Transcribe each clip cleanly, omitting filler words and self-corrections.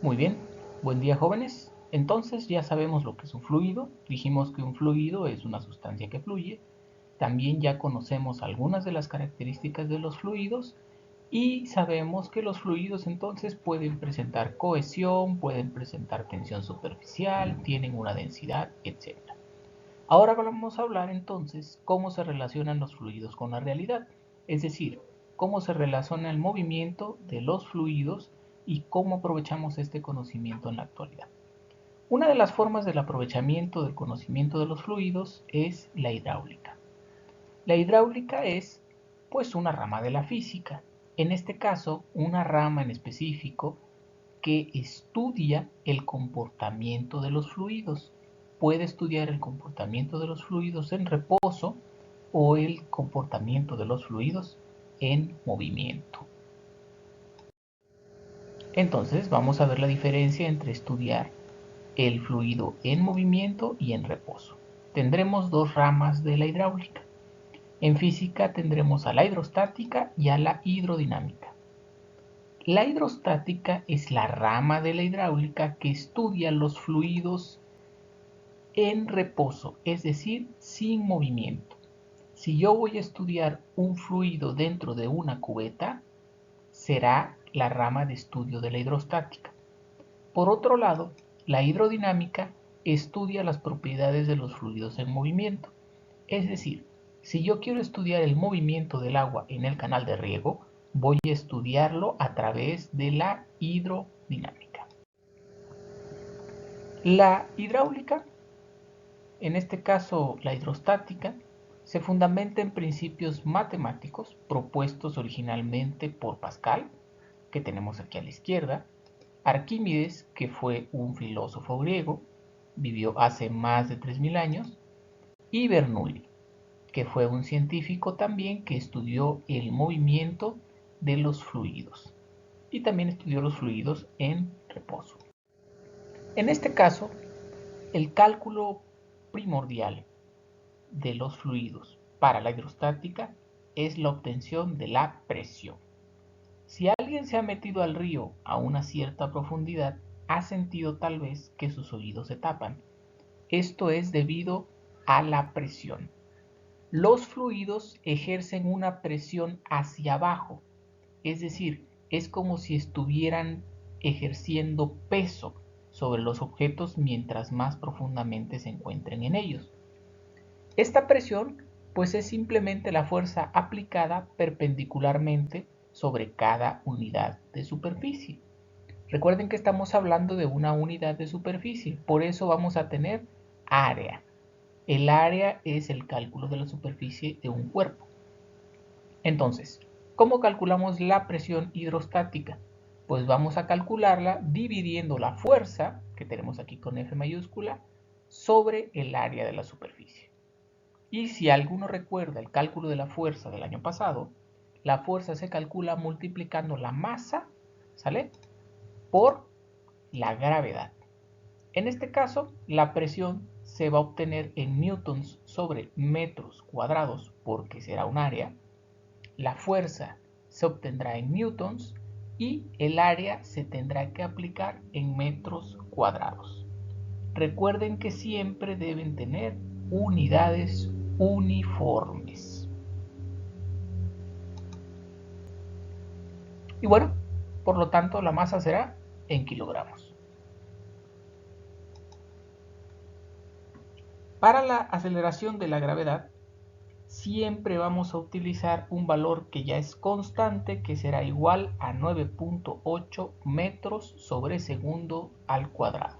Muy bien, buen día jóvenes. Entonces ya sabemos lo que es un fluido. Dijimos que un fluido es una sustancia que fluye. También ya conocemos algunas de las características de los fluidos y sabemos que los fluidos entonces pueden presentar cohesión, pueden presentar tensión superficial, tienen una densidad, etc. Ahora vamos a hablar entonces cómo se relacionan los fluidos con la realidad, es decir, cómo se relaciona el movimiento de los fluidos y cómo aprovechamos este conocimiento en la actualidad. Una de las formas del aprovechamiento del conocimiento de los fluidos es la hidráulica. La hidráulica es, pues, una rama de la física, en este caso, una rama en específico que estudia el comportamiento de los fluidos. Puede estudiar el comportamiento de los fluidos en reposo o el comportamiento de los fluidos en movimiento. Entonces vamos a ver la diferencia entre estudiar el fluido en movimiento y en reposo. Tendremos dos ramas de la hidráulica. En física tendremos a la hidrostática y a la hidrodinámica. La hidrostática es la rama de la hidráulica que estudia los fluidos en reposo, es decir, sin movimiento. Si yo voy a estudiar un fluido dentro de una cubeta, será la rama de estudio de la hidrostática. Por otro lado, la hidrodinámica estudia las propiedades de los fluidos en movimiento. Es decir, si yo quiero estudiar el movimiento del agua en el canal de riego, voy a estudiarlo a través de la hidrodinámica. La hidráulica, en este caso la hidrostática, se fundamenta en principios matemáticos propuestos originalmente por Pascal, que tenemos aquí a la izquierda, Arquímedes, que fue un filósofo griego, vivió hace más de 3000 años, y Bernoulli, que fue un científico también que estudió el movimiento de los fluidos y también estudió los fluidos en reposo. En este caso, el cálculo primordial de los fluidos para la hidrostática es la obtención de la presión. Si alguien se ha metido al río a una cierta profundidad, ha sentido tal vez que sus oídos se tapan. Esto es debido a la presión. Los fluidos ejercen una presión hacia abajo, es decir, es como si estuvieran ejerciendo peso sobre los objetos mientras más profundamente se encuentren en ellos. Esta presión pues es simplemente la fuerza aplicada perpendicularmente sobre cada unidad de superficie. Recuerden que estamos hablando de una unidad de superficie, por eso vamos a tener área. El área es el cálculo de la superficie de un cuerpo. Entonces, ¿cómo calculamos la presión hidrostática? Pues vamos a calcularla dividiendo la fuerza, que tenemos aquí con F mayúscula, sobre el área de la superficie. Y si alguno recuerda el cálculo de la fuerza del año pasado, la fuerza se calcula multiplicando la masa, ¿sale?, por la gravedad. En este caso, la presión se va a obtener en newtons sobre metros cuadrados porque será un área. La fuerza se obtendrá en newtons y el área se tendrá que aplicar en metros cuadrados. Recuerden que siempre deben tener unidades uniformes. Y bueno, por lo tanto la masa será en kilogramos. Para la aceleración de la gravedad, siempre vamos a utilizar un valor que ya es constante, que será igual a 9.8 metros sobre segundo al cuadrado.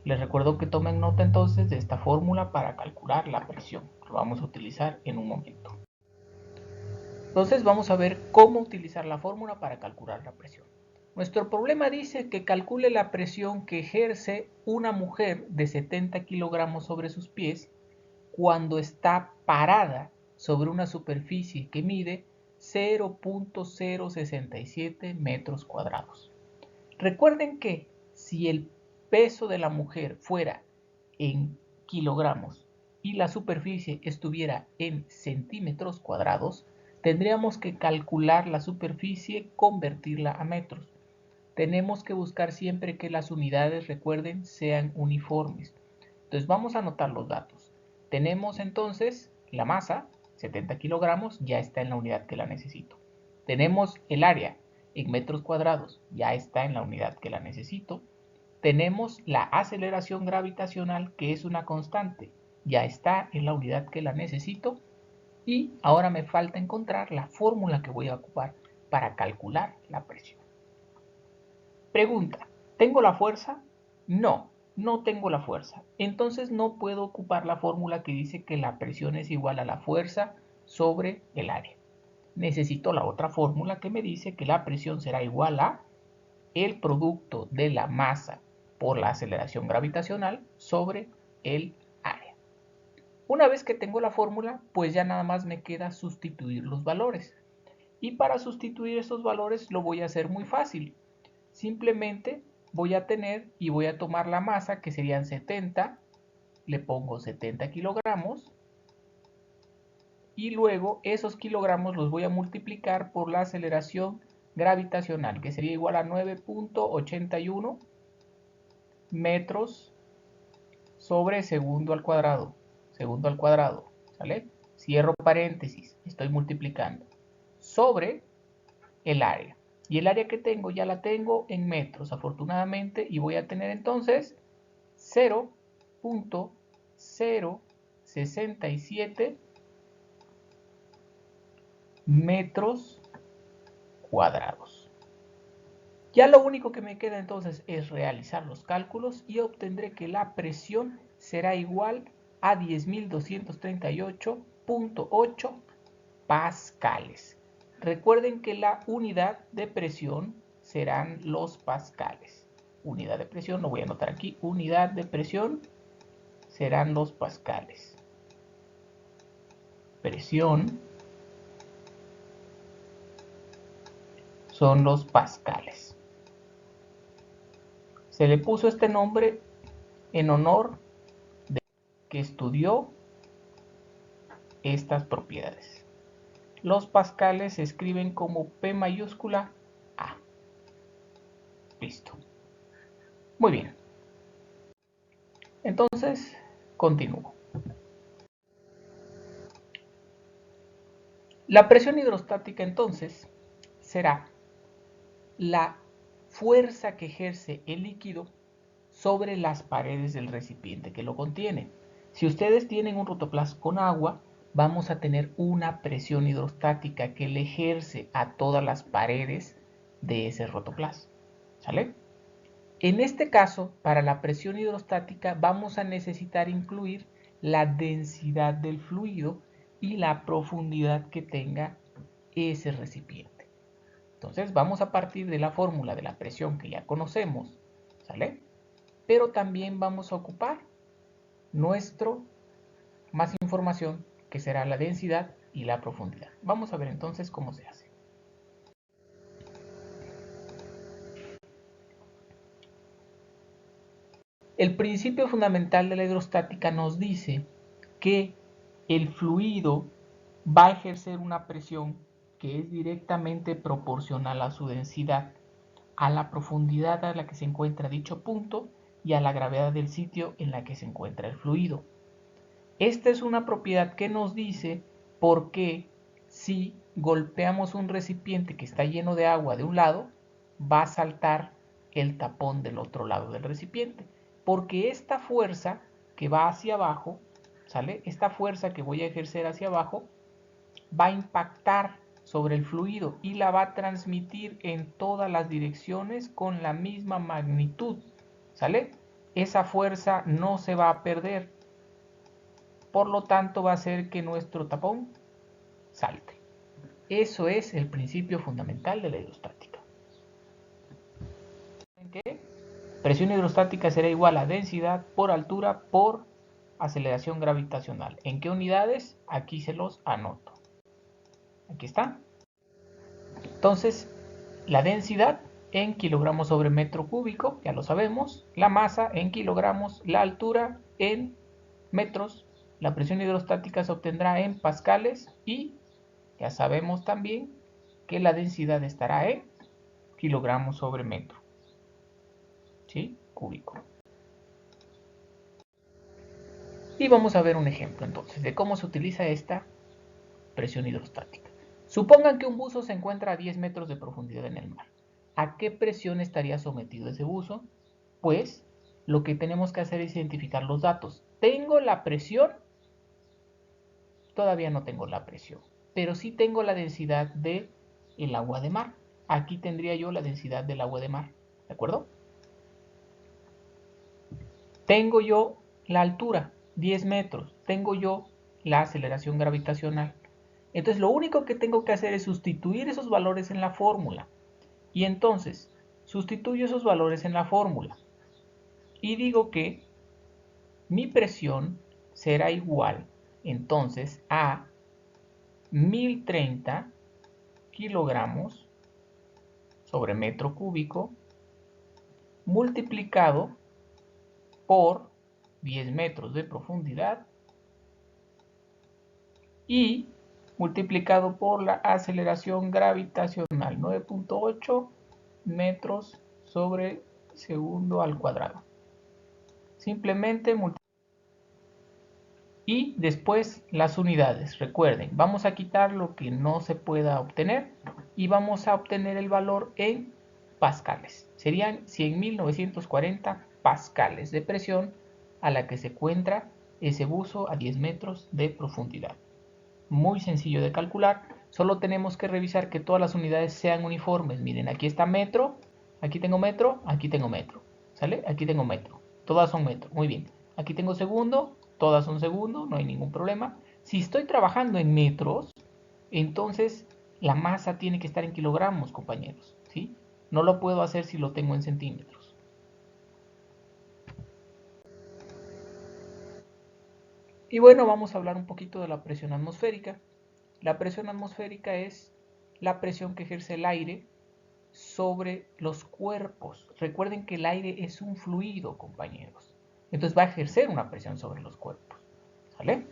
Les recuerdo que tomen nota entonces de esta fórmula para calcular la presión. Lo vamos a utilizar en un momento. Entonces vamos a ver cómo utilizar la fórmula para calcular la presión. Nuestro problema dice que calcule la presión que ejerce una mujer de 70 kilogramos sobre sus pies cuando está parada sobre una superficie que mide 0.067 metros cuadrados. Recuerden que si el peso de la mujer fuera en kilogramos y la superficie estuviera en centímetros cuadrados, tendríamos que calcular la superficie, convertirla a metros. tenemos que buscar siempre que las unidades, recuerden, sean uniformes. Entonces vamos a anotar los datos. Tenemos entonces la masa, 70 kilogramos, ya está en la unidad que la necesito. Tenemos el área en metros cuadrados, ya está en la unidad que la necesito. Tenemos la aceleración gravitacional, que es una constante, ya está en la unidad que la necesito. Y ahora me falta encontrar la fórmula que voy a ocupar para calcular la presión. Pregunta, ¿tengo la fuerza? No, no tengo la fuerza. Entonces no puedo ocupar la fórmula que dice que la presión es igual a la fuerza sobre el área. Necesito la otra fórmula que me dice que la presión será igual a el producto de la masa por la aceleración gravitacional sobre el área. Una vez que tengo la fórmula, pues ya nada más me queda sustituir los valores. Y para sustituir esos valores lo voy a hacer muy fácil. Simplemente voy a tener y voy a tomar la masa, que serían 70, le pongo 70 kilogramos, y luego esos kilogramos los voy a multiplicar por la aceleración gravitacional, que sería igual a 9.81 metros sobre segundo al cuadrado. ¿Sale? Cierro paréntesis, estoy multiplicando, sobre el área. Y el área que tengo ya la tengo en metros, afortunadamente, y voy a tener entonces 0.067 metros cuadrados. Ya lo único que me queda entonces es realizar los cálculos y obtendré que la presión será igual a 10.238.8 pascales. Recuerden que la unidad de presión serán los pascales. Unidad de presión, lo voy a anotar aquí, unidad de presión serán los pascales. Presión son los pascales. Se le puso este nombre en honor de que estudió estas propiedades. Los pascales se escriben como P mayúscula A. Listo. Muy bien. Entonces, continúo. La presión hidrostática entonces será la fuerza que ejerce el líquido sobre las paredes del recipiente que lo contiene. Si ustedes tienen un rotoplas con agua, vamos a tener una presión hidrostática que le ejerce a todas las paredes de ese rotoplas. ¿Sale? En este caso, para la presión hidrostática vamos a necesitar incluir la densidad del fluido y la profundidad que tenga ese recipiente. Entonces vamos a partir de la fórmula de la presión que ya conocemos, ¿sale? Pero también vamos a ocupar nuestro más información, que será la densidad y la profundidad. Vamos a ver entonces cómo se hace. El principio fundamental de la hidrostática nos dice que el fluido va a ejercer una presión que es directamente proporcional a su densidad, a la profundidad a la que se encuentra dicho punto y a la gravedad del sitio en la que se encuentra el fluido. Esta es una propiedad que nos dice por qué si golpeamos un recipiente que está lleno de agua de un lado, va a saltar el tapón del otro lado del recipiente. Porque esta fuerza que va hacia abajo, ¿sale? Esta fuerza que voy a ejercer hacia abajo va a impactar sobre el fluido y la va a transmitir en todas las direcciones con la misma magnitud, ¿sale? Esa fuerza no se va a perder, por lo tanto va a hacer que nuestro tapón salte. Eso es el principio fundamental de la hidrostática. ¿Qué? Presión hidrostática será igual a densidad por altura por aceleración gravitacional. ¿En qué unidades? Aquí se los anoto. Aquí está. Entonces, la densidad en kilogramos sobre metro cúbico, ya lo sabemos. La masa en kilogramos, la altura en metros. La presión hidrostática se obtendrá en pascales y ya sabemos también que la densidad estará en kilogramos sobre metro. ¿sí? Cúbico. Y vamos a ver un ejemplo entonces de cómo se utiliza esta presión hidrostática. Supongan que un buzo se encuentra a 10 metros de profundidad en el mar. ¿A qué presión estaría sometido ese buzo? Pues lo que tenemos que hacer es identificar los datos. ¿Tengo la presión? Todavía no tengo la presión, pero sí tengo la densidad del agua de mar. Aquí tendría yo la densidad del agua de mar, ¿de acuerdo? Tengo yo la altura, 10 metros. Tengo yo la aceleración gravitacional. Entonces lo único que tengo que hacer es sustituir esos valores en la fórmula. Y entonces sustituyo esos valores en la fórmula. Y digo que mi presión será igual entonces a 1030 kilogramos sobre metro cúbico multiplicado por 10 metros de profundidad y multiplicado por la aceleración gravitacional, 9.8 metros sobre segundo al cuadrado. Simplemente y después las unidades. Recuerden, vamos a quitar lo que no se pueda obtener y vamos a obtener el valor en pascales. Serían 100.940 pascales de presión a la que se encuentra ese buzo a 10 metros de profundidad. Muy sencillo de calcular, solo tenemos que revisar que todas las unidades sean uniformes. Miren, aquí está metro, aquí tengo metro, aquí tengo metro, ¿sale? Aquí tengo metro, todas son metro, muy bien. Aquí tengo segundo, todas son segundo, no hay ningún problema. Si estoy trabajando en metros, entonces la masa tiene que estar en kilogramos, compañeros, ¿sí? No lo puedo hacer si lo tengo en centímetros. Y bueno, vamos a hablar un poquito de la presión atmosférica. La presión atmosférica es la presión que ejerce el aire sobre los cuerpos. Recuerden que el aire es un fluido, compañeros. Entonces va a ejercer una presión sobre los cuerpos. ¿Sale?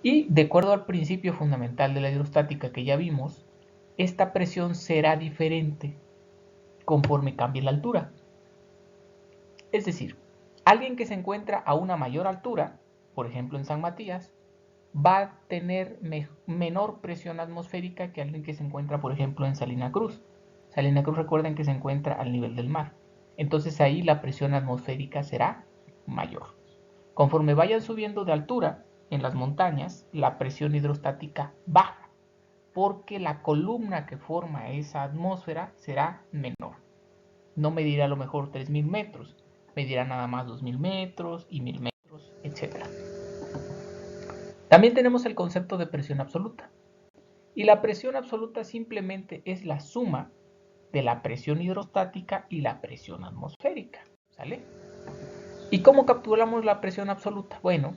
Y de acuerdo al principio fundamental de la hidrostática que ya vimos, esta presión será diferente conforme cambie la altura. Es decir, alguien que se encuentra a una mayor altura, por ejemplo en San Matías, va a tener menor presión atmosférica que alguien que se encuentra, por ejemplo, en Salina Cruz. Salina Cruz, recuerden que se encuentra al nivel del mar. Entonces ahí la presión atmosférica será mayor. Conforme vayan subiendo de altura en las montañas, la presión hidrostática baja, porque la columna que forma esa atmósfera será menor. No medirá a lo mejor 3.000 metros, medirá nada más 2.000 metros y 1.000 metros, etc. También tenemos el concepto de presión absoluta. Y la presión absoluta simplemente es la suma de la presión hidrostática y la presión atmosférica. ¿Sale? ¿Y cómo capturamos la presión absoluta? Bueno,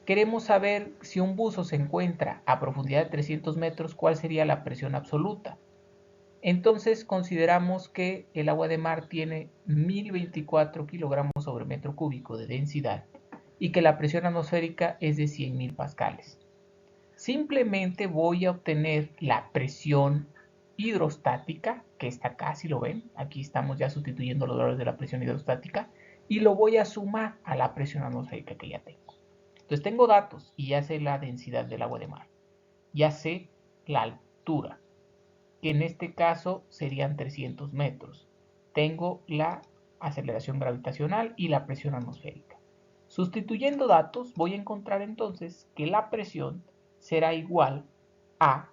queremos saber si un buzo se encuentra a profundidad de 300 metros, ¿cuál sería la presión absoluta? Entonces consideramos que el agua de mar tiene 1024 kilogramos sobre metro cúbico de densidad y que la presión atmosférica es de 100.000 pascales. Simplemente voy a obtener la presión hidrostática, que está acá, si lo ven, aquí estamos ya sustituyendo los valores de la presión hidrostática, y lo voy a sumar a la presión atmosférica que ya tengo. Entonces tengo datos y ya sé la densidad del agua de mar, ya sé la altura, que en este caso serían 300 metros. Tengo la aceleración gravitacional y la presión atmosférica. Sustituyendo datos, voy a encontrar entonces que la presión será igual a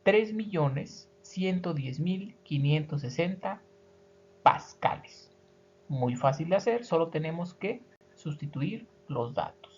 3.110.560 pascales. Muy fácil de hacer, solo tenemos que sustituir los datos.